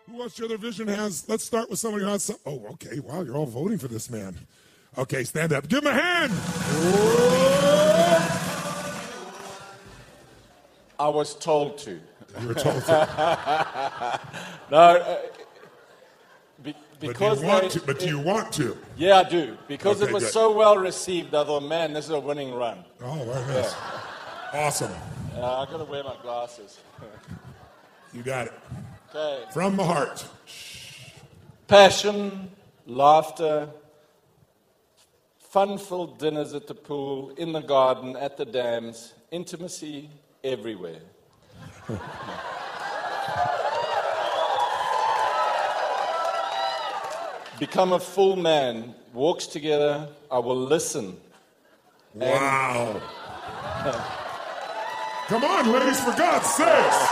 Who else your other vision has? Let's start with somebody who has some. Oh, okay. Wow, you're all voting for this man. Okay, stand up. Give him a hand. Whoa. I was told to. You were told to. No, But because do you want to? Yeah, I do. Because Okay, it was good. so well received, I thought, man, this is a winning run. Oh, very nice. Awesome. I got to wear my glasses. You got it. Okay. From the heart. Passion, laughter, fun-filled dinners at the pool, in the garden, at the dams, intimacy everywhere. Become a full man, walks together, I will listen. Wow. Come on, ladies, for God's sakes.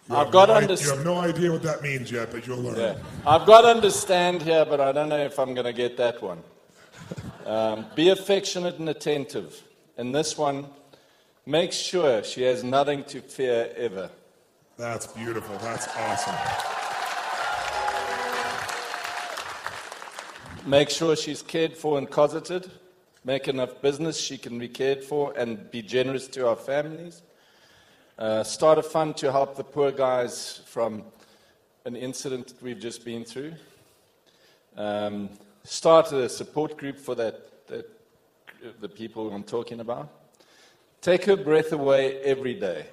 You have no idea what that means yet, but you'll learn. Yeah. I've got to understand here, but I don't know if I'm going to get that one. Be affectionate and attentive. And this one, make sure she has nothing to fear ever. That's beautiful. That's awesome. Make sure she's cared for and cosseted. Make enough business she can be cared for and be generous to our families. Start a fund to help the poor guys from an incident that we've just been through. Start a support group for the people I'm talking about. Take her breath away every day.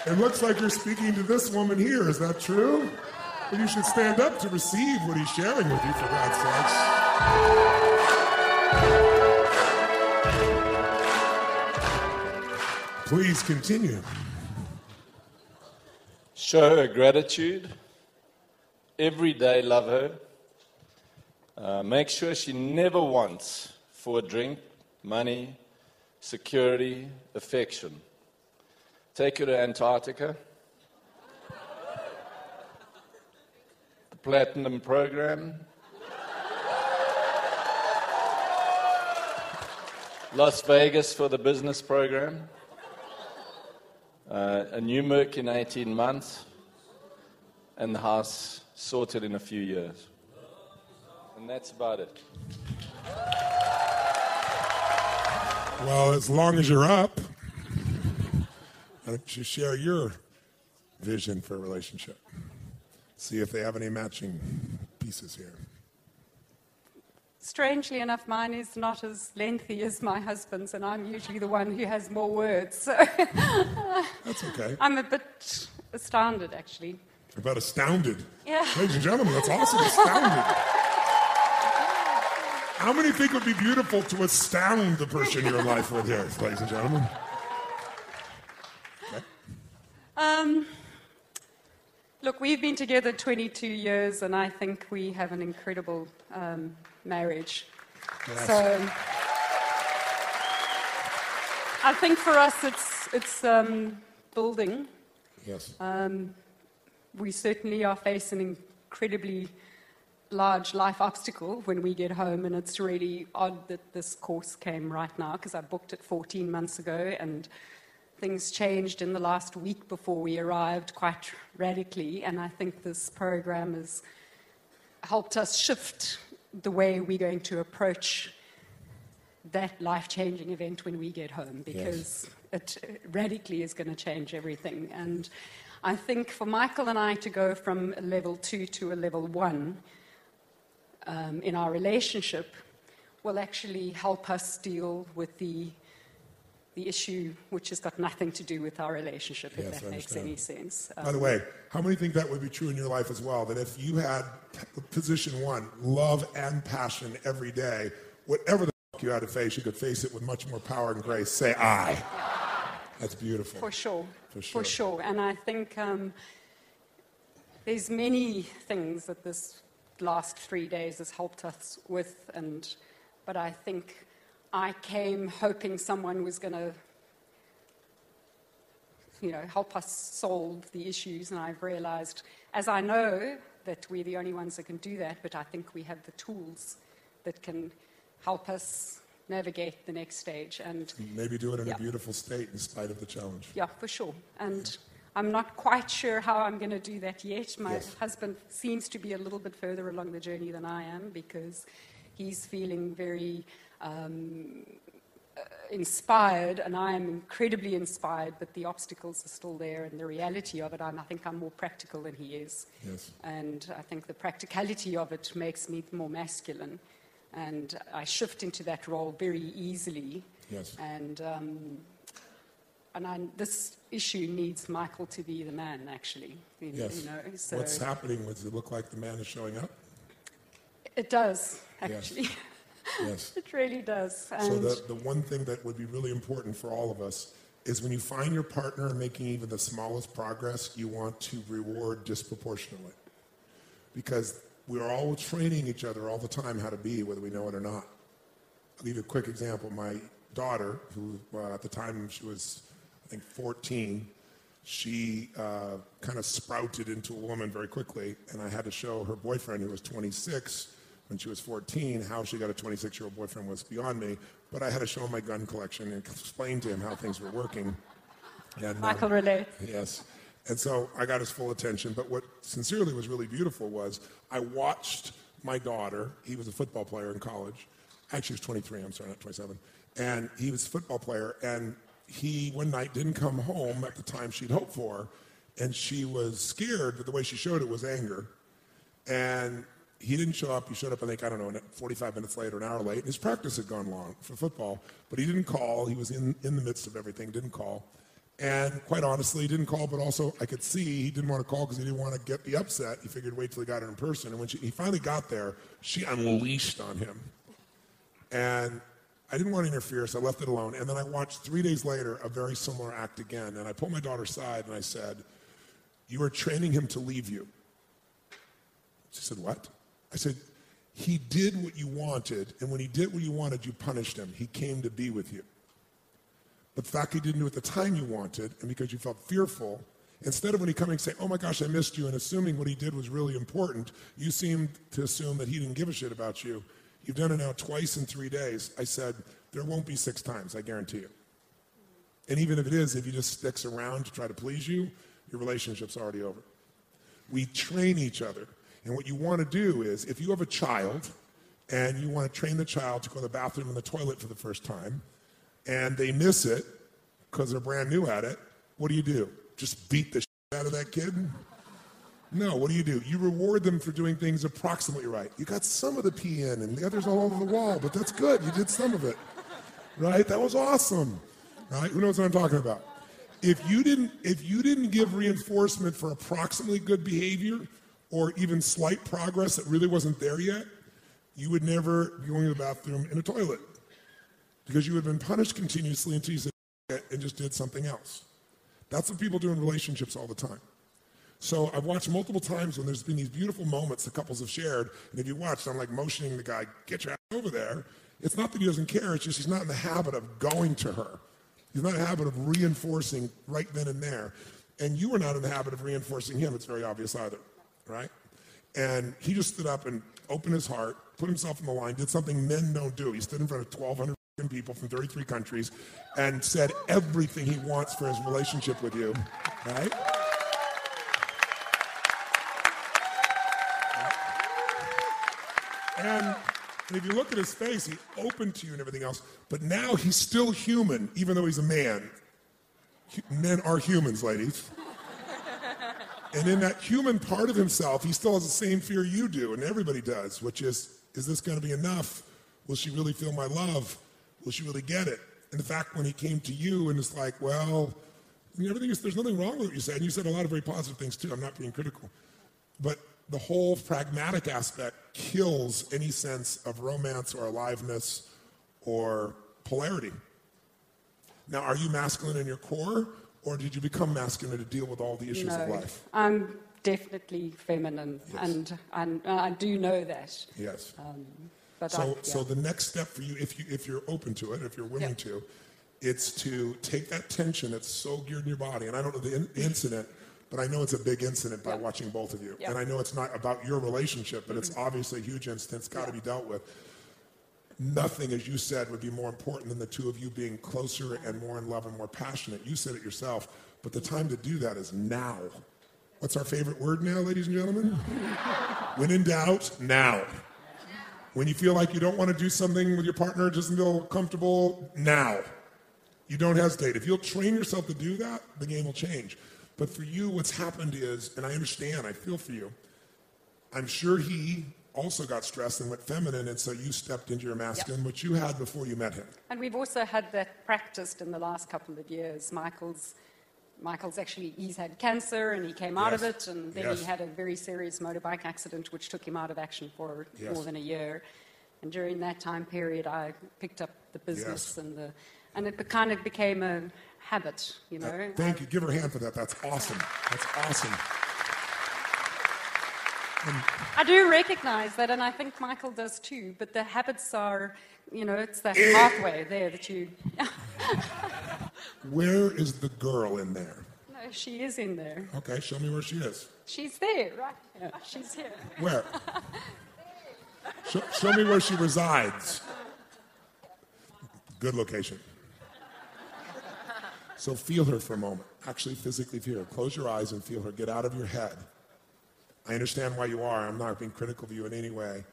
It looks like you're speaking to this woman here. Is that true? Well, you should stand up to receive what he's sharing with you, for God's sakes. Please continue. Show her gratitude. Every day love her. Make sure she never wants for a drink, money, security, affection. Take her to Antarctica. The Platinum Program. Las Vegas for the business program. A new Merc in 18 months. And the house sorted in a few years. And that's about it. Well, as long as you're up, why don't you share your vision for a relationship? See if they have any matching pieces here. Strangely enough, mine is not as lengthy as my husband's, and I'm usually the one who has more words. So that's okay. I'm a bit astounded, actually. About astounded? Yeah. Ladies and gentlemen, that's awesome, astounded. How many think it would be beautiful to astound the person you're in life with here, ladies and gentlemen? Look, we've been together 22 years, and I think we have an incredible marriage. Yes. So I think for us, it's building. Yes. We certainly are facing an incredibly large life obstacle when we get home, and it's really odd that this course came right now, because I booked it 14 months ago, and things changed in the last week before we arrived quite radically, and I think this program has helped us shift the way we're going to approach that life-changing event when we get home, because it radically is going to change everything. And I think for Michael and I to go from a level 2 to a level 1 in our relationship will actually help us deal with the issue which has got nothing to do with our relationship, if that makes any sense. By the way, how many think that would be true in your life as well? That if you had position 1, love and passion every day, whatever the fuck you had to face, you could face it with much more power and grace. Say I. Yeah. That's beautiful. For sure. For sure. For sure. And I think there's many things that this last 3 days has helped us with, but I think I came hoping someone was going to, help us solve the issues, and I've realized, as I know that we're the only ones that can do that, but I think we have the tools that can help us navigate the next stage. And maybe do it in a beautiful state in spite of the challenge. Yeah, for sure. And I'm not quite sure how I'm going to do that yet. My husband seems to be a little bit further along the journey than I am, because he's feeling very inspired, and I am incredibly inspired, but the obstacles are still there, and the reality of it, I think I'm more practical than he is. Yes. And I think the practicality of it makes me more masculine, and I shift into that role very easily. Yes. And this issue needs Michael to be the man, actually. Yes. You know, so what's happening? Does it look like the man is showing up? it does, actually. Yes. Yes. It really does. So And the one thing that would be really important for all of us is when you find your partner making even the smallest progress, you want to reward disproportionately. Because we're all training each other all the time how to be, whether we know it or not. I'll give you a quick example. My daughter, who at the time she was, I think, 14, she kind of sprouted into a woman very quickly, and I had to show her boyfriend, who was 26, when she was 14, how she got a 26-year-old boyfriend was beyond me, but I had to show him my gun collection and explain to him how things were working. And, Michael relates. Yes. And so I got his full attention, but what sincerely was really beautiful was I watched my daughter, he was a football player in college, actually he was 23, I'm sorry, not 27, and he was a football player, and he one night didn't come home at the time she'd hoped for, and she was scared, but the way she showed it was anger. And he didn't show up. He showed up, I think, 45 minutes later, an hour late. His practice had gone long for football, but he didn't call. He was in the midst of everything, didn't call. And quite honestly, he didn't call, but also I could see he didn't want to call because he didn't want to get the upset. He figured wait till he got her in person. And when he finally got there, she unleashed on him. And I didn't want to interfere, so I left it alone. And then I watched 3 days later a very similar act again. And I pulled my daughter aside and I said, "You are training him to leave you." She said, "What?" I said, "He did what you wanted, and when he did what you wanted, you punished him. He came to be with you. But the fact he didn't do it at the time you wanted, and because you felt fearful, instead of when he coming and say, 'Oh my gosh, I missed you,' and assuming what he did was really important, you seemed to assume that he didn't give a shit about you. You've done it now twice in 3 days." I said, "There won't be 6 times, I guarantee you. And even if it is, if he just sticks around to try to please you, your relationship's already over." We train each other. And what you want to do is, if you have a child and you want to train the child to go to the bathroom and the toilet for the first time, and they miss it because they're brand new at it, what do? Just beat the shit out of that kid? No, what do? You reward them for doing things approximately right. You got some of the pee in and the others all over the wall, but that's good. You did some of it, right? That was awesome, right? Who knows what I'm talking about? If you didn't give reinforcement for approximately good behavior, or even slight progress that really wasn't there yet, you would never be going to the bathroom in a toilet. Because you would have been punished continuously until you said and just did something else. That's what people do in relationships all the time. So I've watched multiple times when there's been these beautiful moments that couples have shared, and if you watched, I'm like motioning the guy, "Get your ass over there." It's not that he doesn't care, it's just he's not in the habit of going to her. He's not in the habit of reinforcing right then and there. And you are not in the habit of reinforcing him, it's very obvious either. Right? And he just stood up and opened his heart, put himself on the line, did something men don't do. He stood in front of 1,200 people from 33 countries and said everything he wants for his relationship with you. Right? And if you look at his face, he opened to you and everything else, but now he's still human, even though he's a man. Men are humans, ladies. And in that human part of himself, he still has the same fear you do, and everybody does, which is this going to be enough? Will she really feel my love? Will she really get it? And the fact when he came to you and it's like, well, there's nothing wrong with what you said, and you said a lot of very positive things too, I'm not being critical. But the whole pragmatic aspect kills any sense of romance or aliveness or polarity. Now, are you masculine in your core? Or did you become masculine to deal with all the issues of life? I'm definitely feminine, yes. and I do know that. Yes. But so the next step for you, if you're open to it, if you're willing to, it's to take that tension that's so geared in your body. And I don't know the incident, but I know it's a big incident by watching both of you. And I know it's not about your relationship, but it's obviously a huge incident. It's got to be dealt with. nothing, as you said, would be more important than the two of you being closer and more in love and more passionate. You said it yourself, but the time to do that is now. What's our favorite word now, ladies and gentlemen? When in doubt, now. When you feel like you don't want to do something with your partner, doesn't feel comfortable, now. You don't hesitate. If you'll train yourself to do that, the game will change. But for you, what's happened is, and I understand, I feel for you, I'm sure he also got stressed and went feminine, and so you stepped into your masculine, which you had before you met him. And we've also had that practiced in the last couple of years. Michael's actually, he's had cancer and he came out of it, and then he had a very serious motorbike accident which took him out of action for more than a year. And during that time period, I picked up the business and it kind of became a habit, you know. Thank you. Give her a hand for that. That's awesome. That's awesome. I do recognize that, and I think Michael does too, but the habits are, you know, it's that pathway there that you... Where is the girl in there? No, she is in there. Okay, show me where she is. She's there, right here. She's here. Where? Show me where she resides. Good location. So feel her for a moment. Actually physically feel her. Close your eyes and feel her. Get out of your head. I understand why you are. I'm not being critical of you in any way.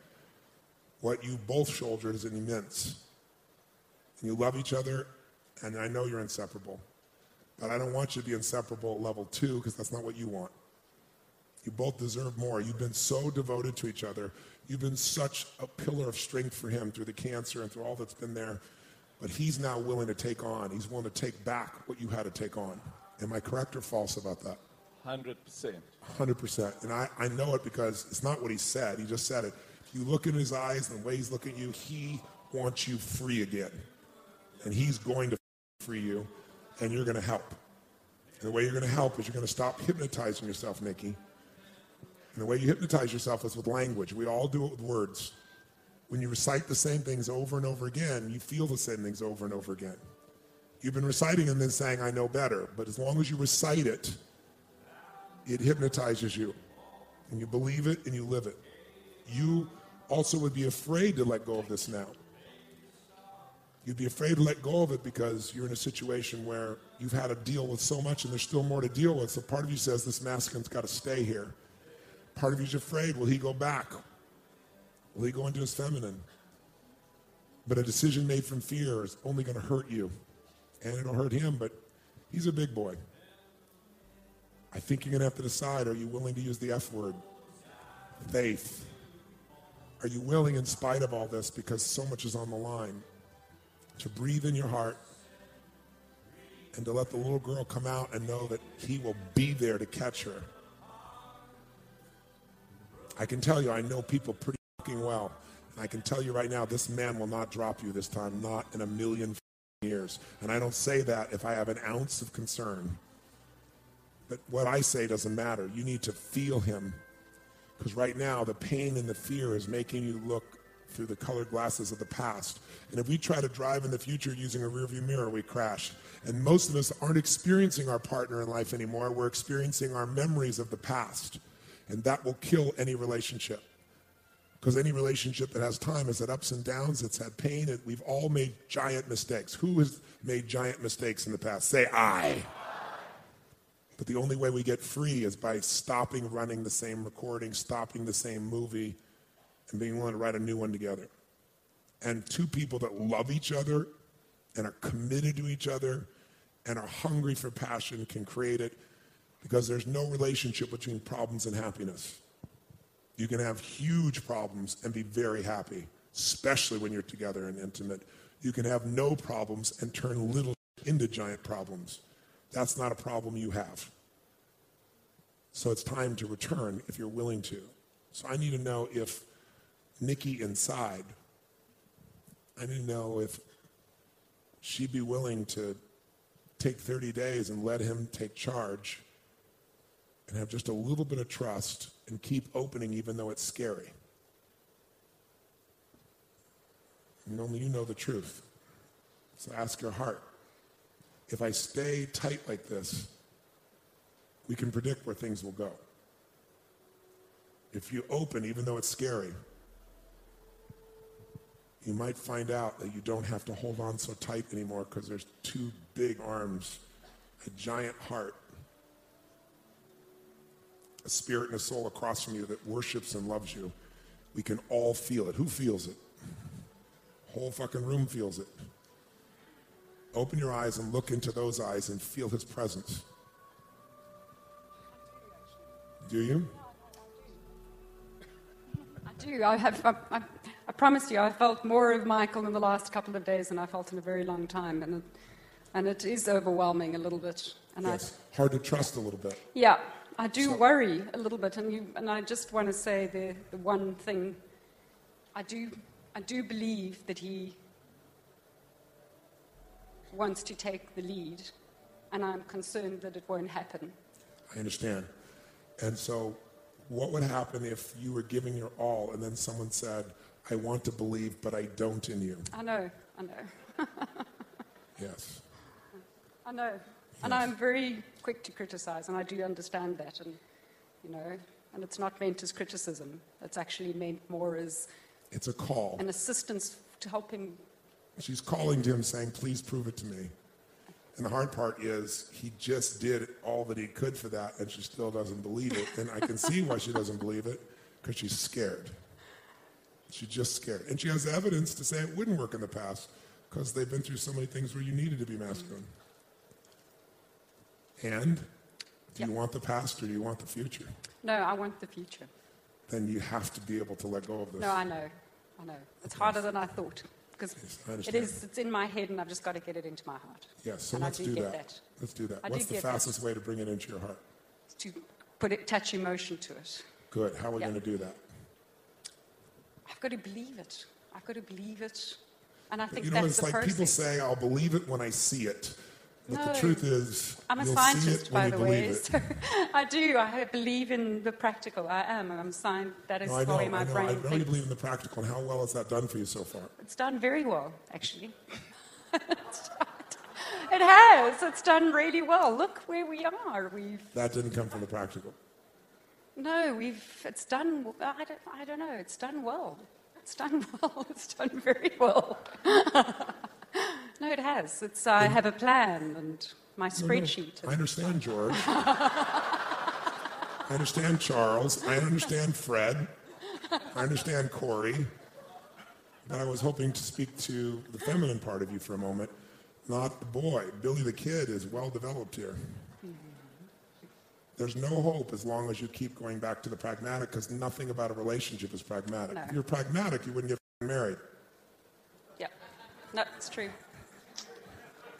What you both shouldered is immense. And you love each other, and I know you're inseparable. But I don't want you to be inseparable at level 2, because that's not what you want. You both deserve more. You've been so devoted to each other. You've been such a pillar of strength for him through the cancer and through all that's been there. But he's now willing to take on. He's willing to take back what you had to take on. Am I correct or false about that? 100%. 100%. And I know it because it's not what he said. He just said it. If you look in his eyes and the way he's looking at you, he wants you free again. And he's going to free you, and you're going to help. And the way you're going to help is you're going to stop hypnotizing yourself, Nikki. And the way you hypnotize yourself is with language. We all do it with words. When you recite the same things over and over again, you feel the same things over and over again. You've been reciting and then saying, I know better. But as long as you recite it, it hypnotizes you. And you believe it and you live it. You also would be afraid to let go of this now. You'd be afraid to let go of it because you're in a situation where you've had to deal with so much and there's still more to deal with. So part of you says this masculine's got to stay here. Part of you's afraid, will he go back? Will he go into his feminine? But a decision made from fear is only going to hurt you. And it'll hurt him, but he's a big boy. I think you're going to have to decide, are you willing to use the F word? Faith. Are you willing, in spite of all this, because so much is on the line, to breathe in your heart and to let the little girl come out and know that he will be there to catch her? I can tell you, I know people pretty fucking well. And I can tell you right now, this man will not drop you this time, not in a million years. And I don't say that if I have an ounce of concern. But what I say doesn't matter. You need to feel him. Because right now, the pain and the fear is making you look through the colored glasses of the past. And if we try to drive in the future using a rearview mirror, we crash. And most of us aren't experiencing our partner in life anymore. We're experiencing our memories of the past. And that will kill any relationship. Because any relationship that has time has had ups and downs, it's had pain, and we've all made giant mistakes. Who has made giant mistakes in the past? Say, I. But the only way we get free is by stopping running the same recording, stopping the same movie, and being willing to write a new one together. And two people that love each other and are committed to each other and are hungry for passion can create it, because there's no relationship between problems and happiness. You can have huge problems and be very happy, especially when you're together and intimate. You can have no problems and turn little into giant problems. That's not a problem you have. So it's time to return if you're willing to. So I need to know if Nikki inside, I need to know if she'd be willing to take 30 days and let him take charge and have just a little bit of trust and keep opening even though it's scary. And only you know the truth. So ask your heart. If I stay tight like this, we can predict where things will go. If you open, even though it's scary, you might find out that you don't have to hold on so tight anymore because there's two big arms, a giant heart, a spirit and a soul across from you that worships and loves you. We can all feel it. Who feels it? Whole fucking room feels it. Open your eyes and look into those eyes and feel his presence. Do you? I do. I promise you, I felt more of Michael in the last couple of days than I felt in a very long time, and it is overwhelming a little bit. And yes, hard to trust a little bit. Yeah, I do worry a little bit, and I just want to say the one thing. I do believe that he wants to take the lead, and I'm concerned that it won't happen. I understand. And so what would happen if you were giving your all and then someone said, I want to believe, but I don't in you? I know. Yes. I know. Yes. And I'm very quick to criticize, and I do understand that. And, and it's not meant as criticism. It's actually meant more as... It's a call. An assistance to help him. She's calling to him saying, please prove it to me. And the hard part is he just did all that he could for that, and she still doesn't believe it. And I can see why she doesn't believe it, because she's scared. She's just scared. And she has evidence to say it wouldn't work in the past, because they've been through so many things where you needed to be masculine. And do you want the past or do you want the future? No, I want the future. Then you have to be able to let go of this. No, I know. It's harder than I thought. Because yes, it's in my head, and I've just got to get it into my heart. Yes, so let's do that. Let's do that. What's the fastest way to bring it into your heart? To attach emotion to it. Good. How are we going to do that? I've got to believe it. And I think that's it's the process. Like people say, I'll believe it when I see it. But the truth is, I'm a you'll scientist, see it when by you the way. believe it. So I do. I believe in the practical. I am. I'm science. That is the way my brain thinks. I know you believe in the practical. And how well has that done for you so far? It's done very well, actually. It has. It's done really well. Look where we are. That didn't come from the practical. No, it's done. I don't know. It's done well. It's done well. It's done very well. No, it has. I have a plan and my spreadsheet. No. I understand George. I understand Charles. I understand Fred. I understand Corey. But I was hoping to speak to the feminine part of you for a moment, not the boy. Billy the kid is well developed here. There's no hope as long as you keep going back to the pragmatic, because nothing about a relationship is pragmatic. No. If you're pragmatic, you wouldn't get married. Yeah. No, it's true.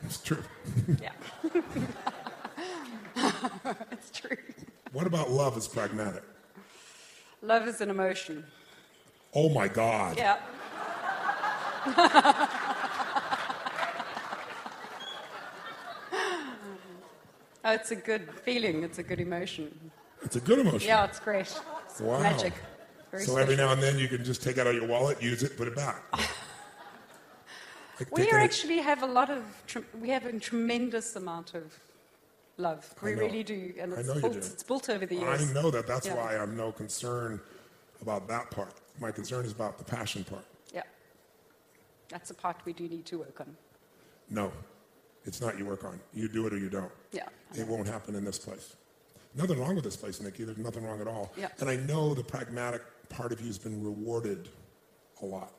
It's true. Yeah. It's true. What about love as pragmatic? Love is an emotion. Oh my God. Yeah. Oh, it's a good feeling. It's a good emotion. It's a good emotion. Yeah, it's great. It's magic. Very so special. every now and then you can just take it out of your wallet, use it, put it back. We actually have we have a tremendous amount of love. We really do. And it's built over the years. I know that. That's why I'm no concern about that part. My concern is about the passion part. Yeah. That's the part we do need to work on. No, it's not you work on. You do it or you don't. Yeah. It won't happen in this place. Nothing wrong with this place, Nikki. There's nothing wrong at all. Yeah. And I know the pragmatic part of you has been rewarded a lot.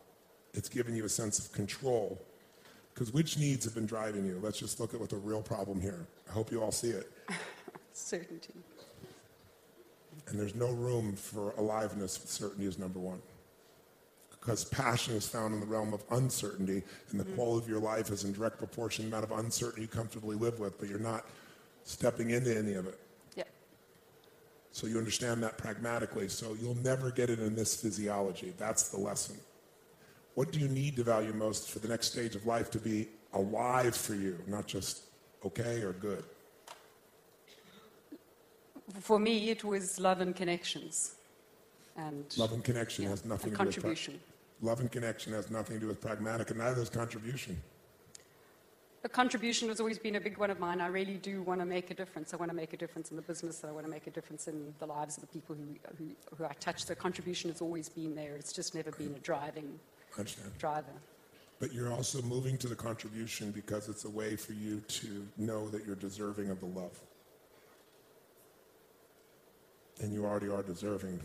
It's given you a sense of control. Because which needs have been driving you? Let's just look at what the real problem here. I hope you all see it. Certainty. And there's no room for aliveness with certainty is number one. Because passion is found in the realm of uncertainty, and the quality of your life is in direct proportion to the amount of uncertainty you comfortably live with, but you're not stepping into any of it. Yeah. So you understand that pragmatically, so you'll never get it in this physiology. That's the lesson. What do you need to value most for the next stage of life to be alive for you, not just okay or good? For me, it was love and connections. And love and connection has nothing to do with contribution. Love and connection has nothing to do with pragmatic, and neither is contribution. The contribution has always been a big one of mine. I really do want to make a difference. I want to make a difference in the business. I want to make a difference in the lives of the people who I touch. The contribution has always been there. It's just never been a driving I understand. driver. But you're also moving to the contribution because it's a way for you to know that you're deserving of the love. And you already are deserving.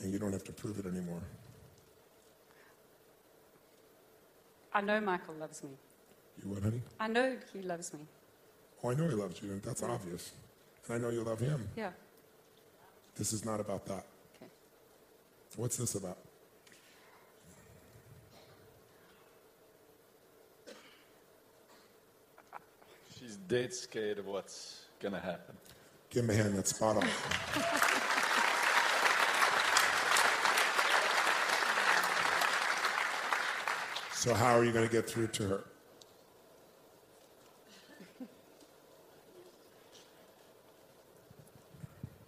And you don't have to prove it anymore. I know Michael loves me. You what, honey? I know he loves me. Oh, I know he loves you, and that's obvious. And I know you love him. Yeah. This is not about that. Okay. What's this about? She's dead scared of what's going to happen. Give him a hand, that's spot on. So how are you going to get through to her?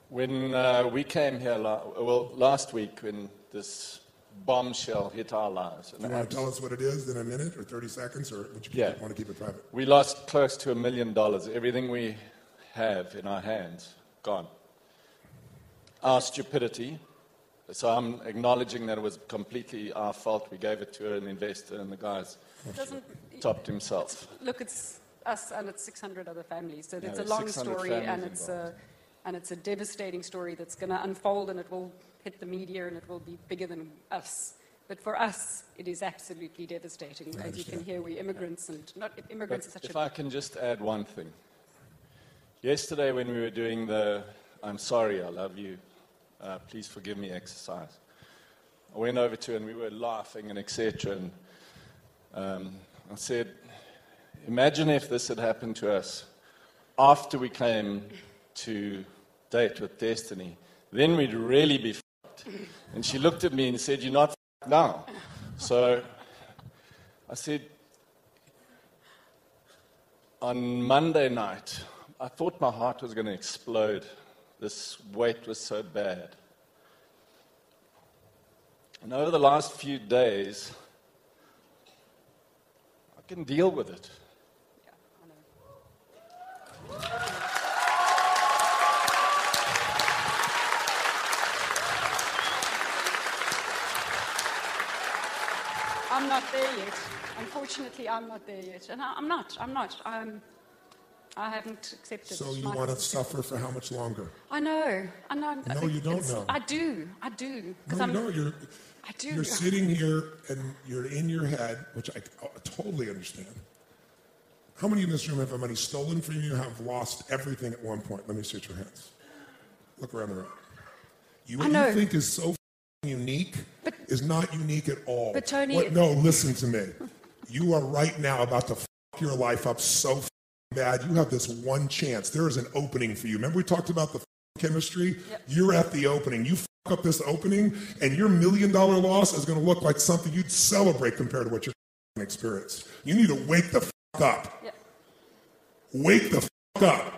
When we came here, last week, when this bombshell hit our lives. Do you want to tell us what it is in a minute or 30 seconds, or would you want to keep it private? We lost close to $1 million. Everything we have in our hands, gone. Our stupidity. So I'm acknowledging that it was completely our fault. We gave it to an investor, and the guy's topped himself. Look, it's us and it's 600 other families. So it's a there's long 600 story, families and it's a devastating story that's going to unfold, and it will hit the media, and it will be bigger than us. But for us, it is absolutely devastating. As you can hear, we're immigrants, and not immigrants. Is such If I can just add one thing. Yesterday, when we were doing the "I'm sorry, I love you, please forgive me" exercise, I went over to her and we were laughing and etc. And I said, imagine if this had happened to us after we came to date with Destiny, then we'd really be fucked. And she looked at me and said, "You're not fucked now." So I said, on Monday night, I thought my heart was going to explode. This weight was so bad. And over the last few days, I can deal with it. Yeah, I know. I'm not there yet. Unfortunately, I'm not there yet. And I'm not. I haven't accepted. So you want to suffer for how much longer? I know. No, you don't know. I do. No, you don't. I do. You're sitting here and you're in your head, which I totally understand. How many in this room have had money stolen from you, have lost everything at one point? Let me see your hands. Look around the room. What you think is so unique is not unique at all. But Tony... No, listen to me. You are right now about to your life up so bad. You have this one chance. There is an opening for you. Remember we talked about the chemistry? Yep. You're at the opening. You up this opening, and your $1 million loss is going to look like something you'd celebrate compared to what you're experiencing. You need to wake the up. Yep. Wake the up.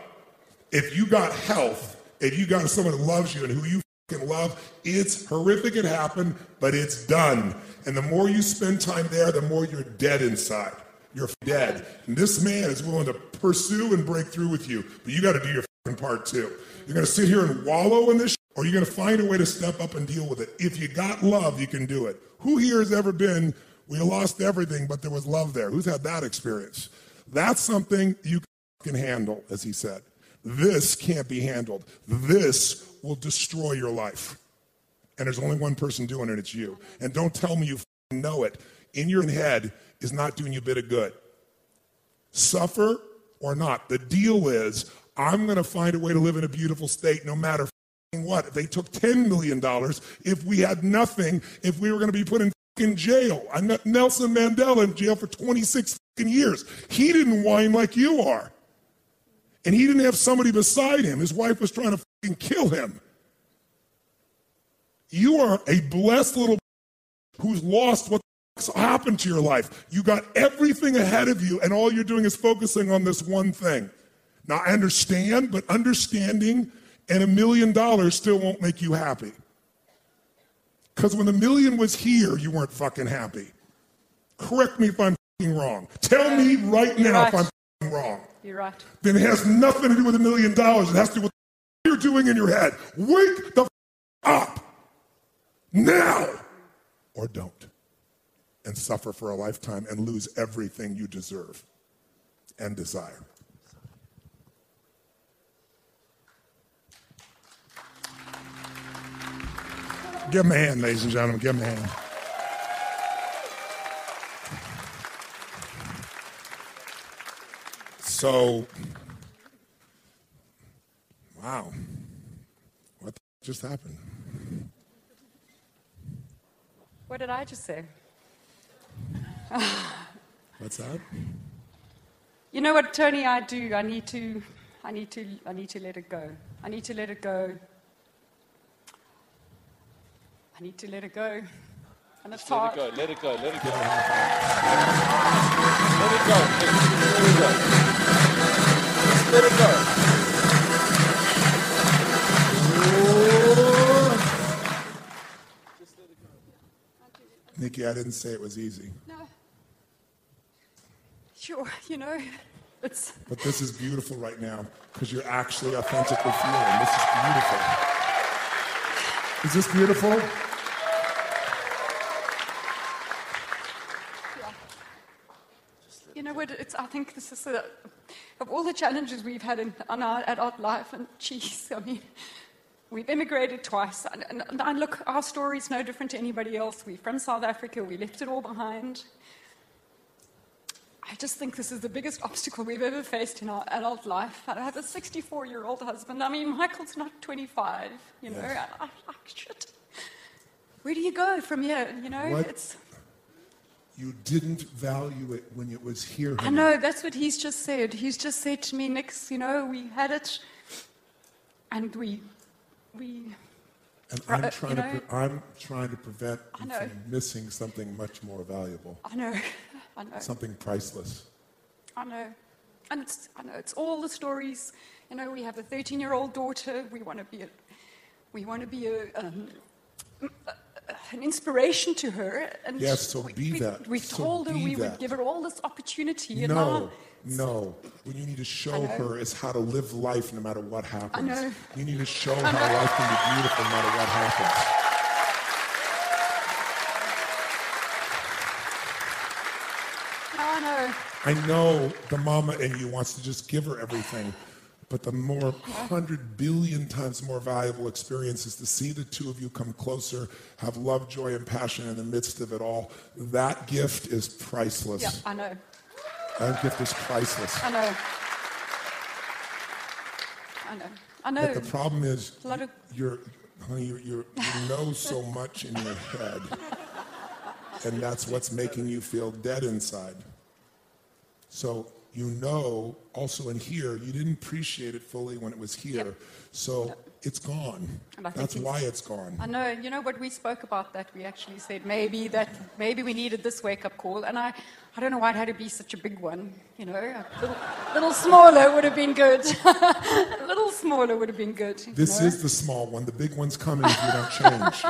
If you got health, if you got someone that loves you and who you love, it's horrific it happened, but it's done. And the more you spend time there, the more you're dead inside. You're dead. And this man is willing to pursue and break through with you, but you got to do your part too. You're going to sit here and wallow in this, or you're going to find a way to step up and deal with it. If you got love, you can do it. Who here has ever been, we lost everything, but there was love there? Who's had that experience? That's something you can handle, as he said. This can't be handled. This will destroy your life. And there's only one person doing it, it's you. And don't tell me you know it. In your head is not doing you a bit of good. Suffer or not. The deal is, I'm going to find a way to live in a beautiful state no matter what. If they took $10 million, if we had nothing, if we were going to be put in jail. I met Nelson Mandela in jail for 26 years. He didn't whine like you are. And he didn't have somebody beside him. His wife was trying to kill him. You are a blessed little who's lost what happened to your life. You got everything ahead of you, and all you're doing is focusing on this one thing. Now, I understand, but understanding and $1 million still won't make you happy. Because when the million was here, you weren't fucking happy. Correct me if I'm wrong. Tell me right now if I'm wrong. You're right. Then it has nothing to do with $1 million. It has to do with what you're doing in your head. Wake the up now, or don't. and suffer for a lifetime and lose everything you deserve and desire. Give him a hand, ladies and gentlemen. Give him a hand. So, wow. What just happened? What did I just say? What's that? You know what, Tony, I do? I need to let it go. I need to let it go. I need to let it go. And it's hard. Let it go, let it go, let it go. Let it go. Let it go. Nikki, I didn't say it was easy. No. Sure, you know, it's... But this is beautiful right now because you're actually authentically feeling. This is beautiful. Is this beautiful? Yeah. You know what, I think this is of all the challenges we've had in our adult life, and geez, I mean, we've immigrated twice, and look, our story is no different to anybody else. We're from South Africa, we left it all behind. I just think this is the biggest obstacle we've ever faced in our adult life. I have a 64-year-old husband. I mean, Michael's not 25, you know. Yes. Shit. Where do you go from here, you know? What? You didn't value it when it was here. I know, that's what he's just said. He's just said to me, Nix, you know, we had it, and we and I'm trying to prevent you from missing something much more valuable. I know. Something priceless. I know. And it's all the stories. You know, we have a 13-year-old daughter. We want to be an inspiration to her. And yes, so be that. We told her we would give her all this opportunity. No. What you need to show her is how to live life no matter what happens. I know. You need to show how life can be beautiful no matter what happens. I know the mama in you wants to just give her everything, but the 100 billion times more valuable experience is to see the two of you come closer, have love, joy, and passion in the midst of it all. That gift is priceless. Yeah, I know. That gift is priceless. I know. But the problem is, you know so much in your head, and that's what's making you feel dead inside. So you know, also in here, you didn't appreciate it fully when it was here. Yep. So it's gone. That's why it's gone. I know. You know what, we spoke about that. We actually said maybe we needed this wake-up call. And I don't know why it had to be such a big one. You know, a little smaller would have been good. A little smaller would have been good. This is the small one. The big one's coming if you don't change.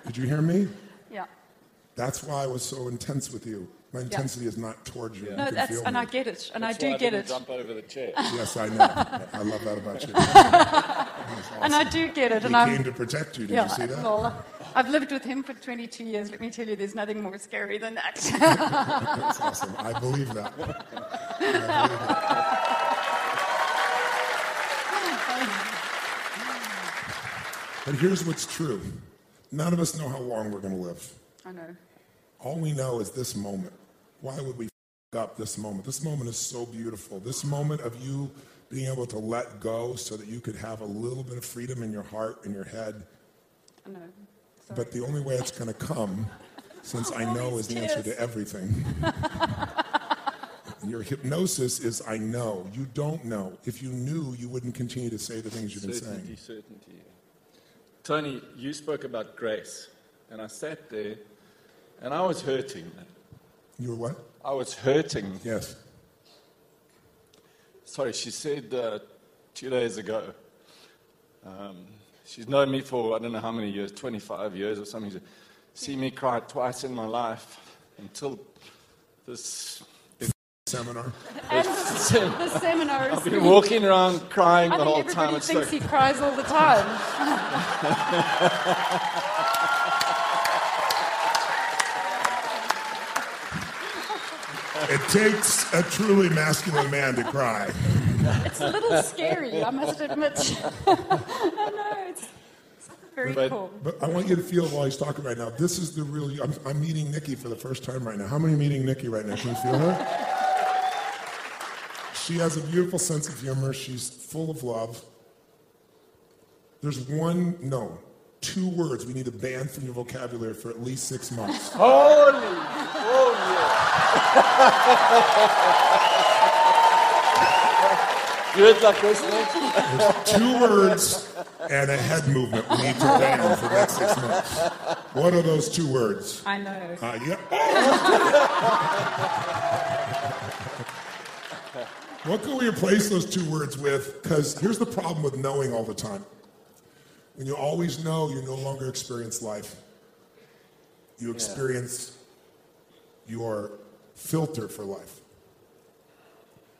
Did you hear me? Yeah. That's why I was so intense with you. My intensity is not towards you. No, I get it, and that's I do get it. Jump over the chair. Yes, I know. I love that about you. Awesome. And I do get it. He came to protect you. Did you see that? Well, I've lived with him for 22 years. Let me tell you, there's nothing more scary than that. That's awesome. I believe that. But here's what's true. None of us know how long we're going to live. I know. All we know is this moment. Why would we f up this moment? This moment is so beautiful. This moment of you being able to let go so that you could have a little bit of freedom in your heart and your head. I know. Sorry. But the only way it's going to come, since I know is the answer to everything. Your hypnosis is I know. You don't know. If you knew, you wouldn't continue to say the things you've been saying. Certainty. Tony, you spoke about grace, and I sat there, and I was hurting. You were what? I was hurting. Yes. Sorry, she said 2 days ago, she's known me for I don't know how many years, 25 years or something. She said, see me cry twice in my life until this seminar. And the seminar is I've been walking around crying the whole time. Everybody thinks he cries all the time. It takes a truly masculine man to cry. It's a little scary, I must admit. I know, it's very cool. But I want you to feel while he's talking right now, this is the real you. I'm meeting Nikki for the first time right now. How many are meeting Nikki right now? Can you feel her? She has a beautiful sense of humor. She's full of love. There's two words we need to ban from your vocabulary for at least 6 months. Holy! Oh, yeah. Words like this, There's 2 words and a head movement we need to ban for the next 6 months. What are those 2 words? I know. Yeah. What can we replace those 2 words with? Because here's the problem with knowing all the time. When you always know, you no longer experience life. You experience your filter for life.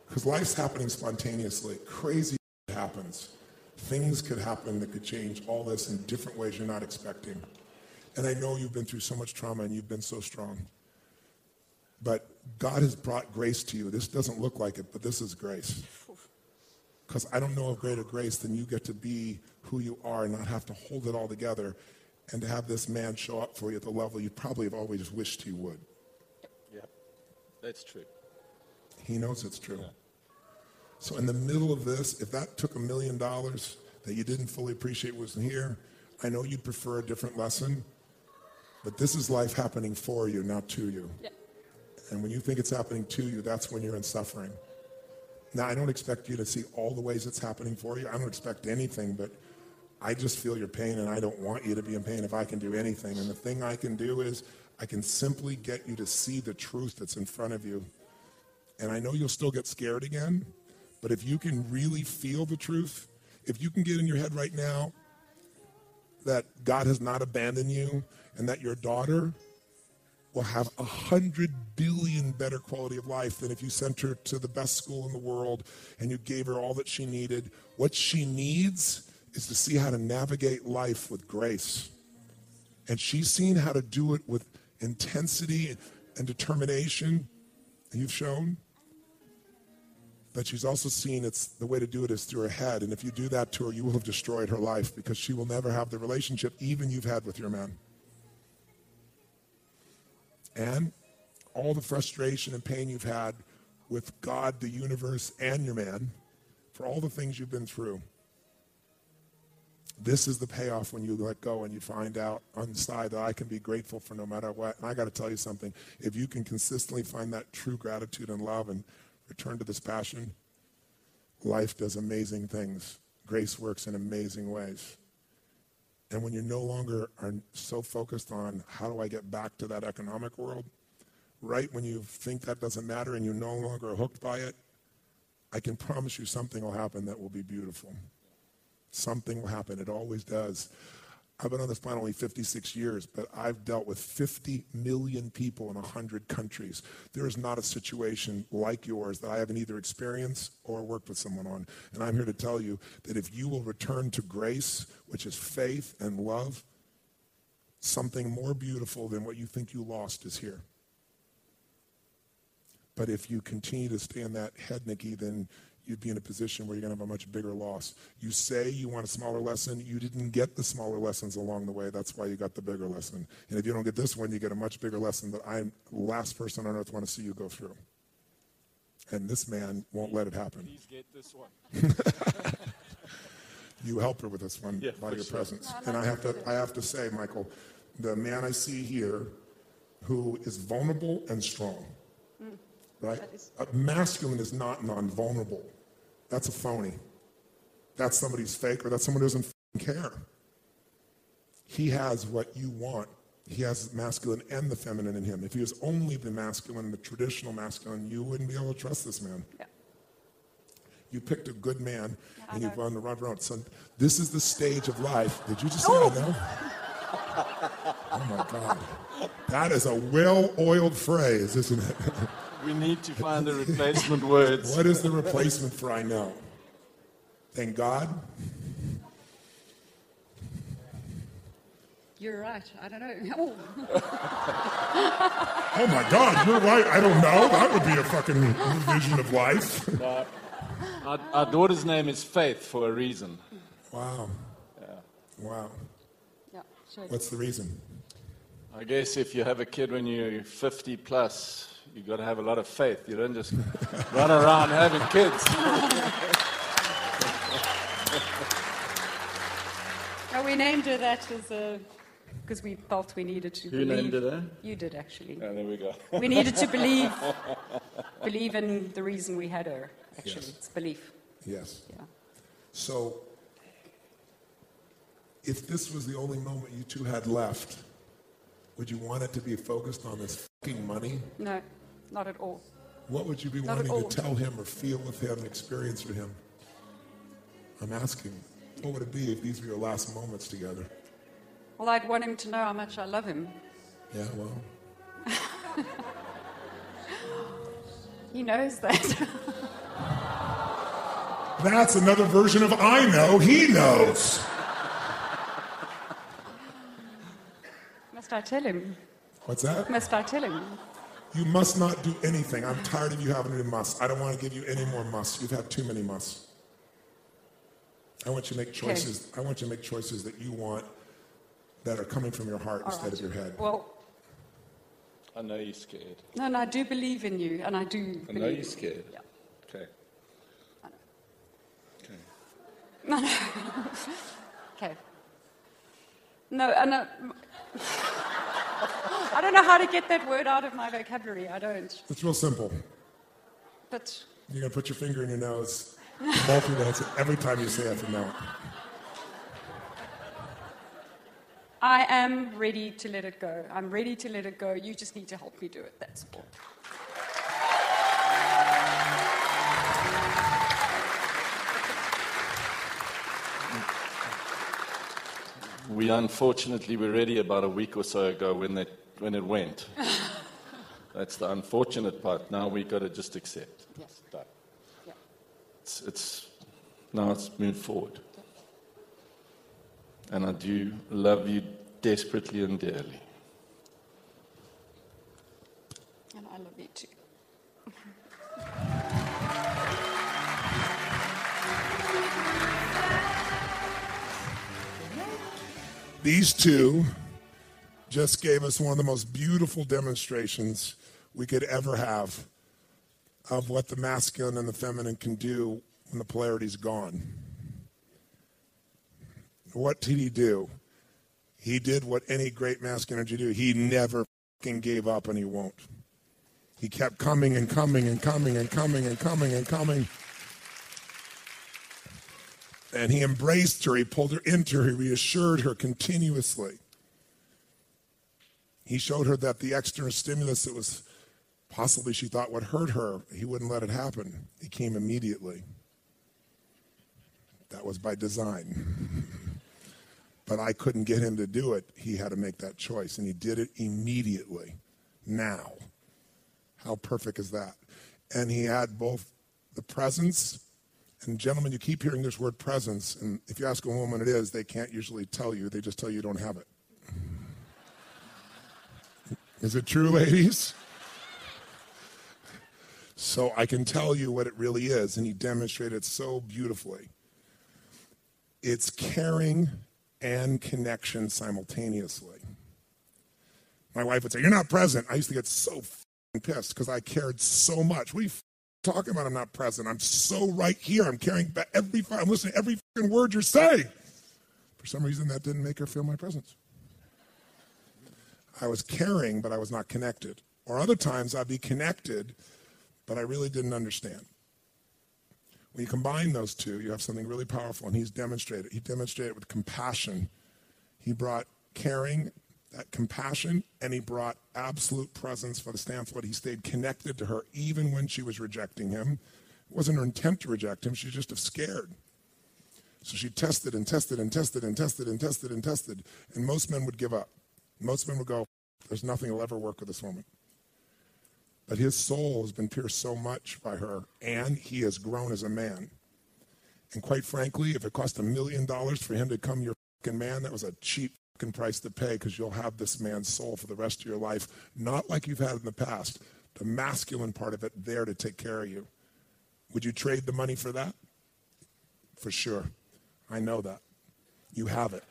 Because life's happening spontaneously. Crazy happens. Things could happen that could change all this in different ways you're not expecting. And I know you've been through so much trauma and you've been so strong. But God has brought grace to you. This doesn't look like it, but this is grace. Because I don't know of greater grace than you get to be who you are and not have to hold it all together and to have this man show up for you at the level you probably have always wished he would. Yeah, that's true. He knows it's true. Yeah. So in the middle of this, if that took $1 million that you didn't fully appreciate wasn't here, I know you'd prefer a different lesson, but this is life happening for you, not to you. Yeah. And when you think it's happening to you, that's when you're in suffering. Now, I don't expect you to see all the ways it's happening for you. I don't expect anything, but I just feel your pain, and I don't want you to be in pain if I can do anything. And the thing I can do is I can simply get you to see the truth that's in front of you. And I know you'll still get scared again, but if you can really feel the truth, if you can get in your head right now that God has not abandoned you and that your daughter will have 100 billion better quality of life than if you sent her to the best school in the world and you gave her all that she needed. What she needs is to see how to navigate life with grace. And she's seen how to do it with intensity and determination, and you've shown. But she's also seen the way to do it is through her head. And if you do that to her, you will have destroyed her life because she will never have the relationship even you've had with your man. And all the frustration and pain you've had with God, the universe, and your man, for all the things you've been through. This is the payoff when you let go and you find out on the side that I can be grateful for no matter what. And I got to tell you something. If you can consistently find that true gratitude and love and return to this passion, life does amazing things. Grace works in amazing ways. And when you no longer are so focused on how do I get back to that economic world, right when you think that doesn't matter and you're no longer hooked by it, I can promise you something will happen that will be beautiful. Something will happen. It always does. I've been on this planet only 56 years, but I've dealt with 50 million people in 100 countries. There is not a situation like yours that I haven't either experienced or worked with someone on. And I'm here to tell you that if you will return to grace, which is faith and love, something more beautiful than what you think you lost is here. But if you continue to stay in that head, Nikki, then you'd be in a position where you're going to have a much bigger loss. You say you want a smaller lesson. You didn't get the smaller lessons along the way. That's why you got the bigger lesson. And if you don't get this one, you get a much bigger lesson that I'm the last person on earth want to see you go through. And this man won't let it happen. Please get this one. You help her with this one by your presence. And I have to say, Michael, the man I see here who is vulnerable and strong, right? Masculine is not non-vulnerable. That's a phony. That's somebody who's fake, or that's someone who doesn't care. He has what you want. He has the masculine and the feminine in him. If he was only the masculine, the traditional masculine, you wouldn't be able to trust this man. Yeah. You picked a good man, and you've run the right road. So this is the stage of life. Did you just say that now? Oh my God. That is a well-oiled phrase, isn't it? We need to find the replacement words. What is the replacement for I know? Thank God. you're right. I don't know. Oh. Oh my God, you're right. I don't know. That would be a fucking new vision of life. Our daughter's name is Faith for a reason. Wow. Yeah. Wow. Yeah, sure. What's the reason? I guess if you have a kid when you're 50 plus, you got to have a lot of faith. You don't just run around having kids. No, we named her that because we felt we needed to Who believe. named her that? You did, actually. Oh, there we go. We needed to believe in the reason we had her, actually. Yes. It's belief. Yes. Yeah. So, if this was the only moment you two had left, would you want it to be focused on this fucking money? No, not at all. What would you be Not at wanting all. to tell him or feel with him, experience with him? I'm asking, what would it be if these were your last moments together? Well, I'd want him to know how much I love him. Yeah, well, He knows that. that's another version of I know, he knows. Must I tell him? What's that? Must I tell him? You must not do anything. I'm tired of you having to do must. I don't want to give you any more musts. You've had too many musts. I want you to make choices. I want you to make choices that you want that are coming from your heart All instead right. of your head. Well, I know you're scared. no, I do believe in you, and I do I believe know in you're you. scared. Yeah. Okay. I know. Okay. No, no. Okay. No, I know. I don't know how to get that word out of my vocabulary. I don't. It's real simple. But You're going to put your finger in your nose, multi-dance it every time you say it from now on. I am ready to let it go. I'm ready to let it go. You just need to help me do it. That's all. We unfortunately were ready about a week or so ago when it went. That's the unfortunate part. Now we got to just accept. Yes. It's done. Yeah. Now it's moved forward. And I do love you desperately and dearly. And I love you too. These two just gave us one of the most beautiful demonstrations we could ever have of what the masculine and the feminine can do when the polarity's gone. What did he do? He did what any great masculine energy do. He never fucking gave up, and he won't. He kept coming and coming and coming and coming and coming and coming. And he embraced her, he pulled her into her, he reassured her continuously. He showed her that the external stimulus that was possibly she thought would hurt her, he wouldn't let it happen. It came immediately. That was by design. But I couldn't get him to do it. He had to make that choice, and he did it immediately. Now. How perfect is that? And he had both the presence. And gentlemen, you keep hearing this word presence, and if you ask a woman what it is, they can't usually tell you. They just tell you don't have it. Is it true, ladies? So I can tell you what it really is, and he demonstrated it so beautifully. It's caring and connection simultaneously. My wife would say, "You're not present." I used to get so pissed because I cared so much. What are you talking about? I'm not present. I'm so right here. I'm carrying back I'm listening to every fucking word you're saying. For some reason, that didn't make her feel my presence. I was caring, but I was not connected. Or other times, I'd be connected, but I really didn't understand. When you combine those two, you have something really powerful, and he's demonstrated. He demonstrated with compassion. He brought caring, that compassion, and he brought absolute presence for the standpoint. He stayed connected to her even when she was rejecting him. It wasn't her intent to reject him. She was just scared. So she tested and tested and tested and tested and tested and tested. And most men would give up. Most men would go, "There's nothing that'll ever work with this woman." But his soul has been pierced so much by her, and he has grown as a man. And quite frankly, if it cost $1 million for him to become your fucking man, that was a cheap fucking price to pay because you'll have this man's soul for the rest of your life, not like you've had in the past. The masculine part of it there to take care of you. Would you trade the money for that? For sure. I know that. You have it.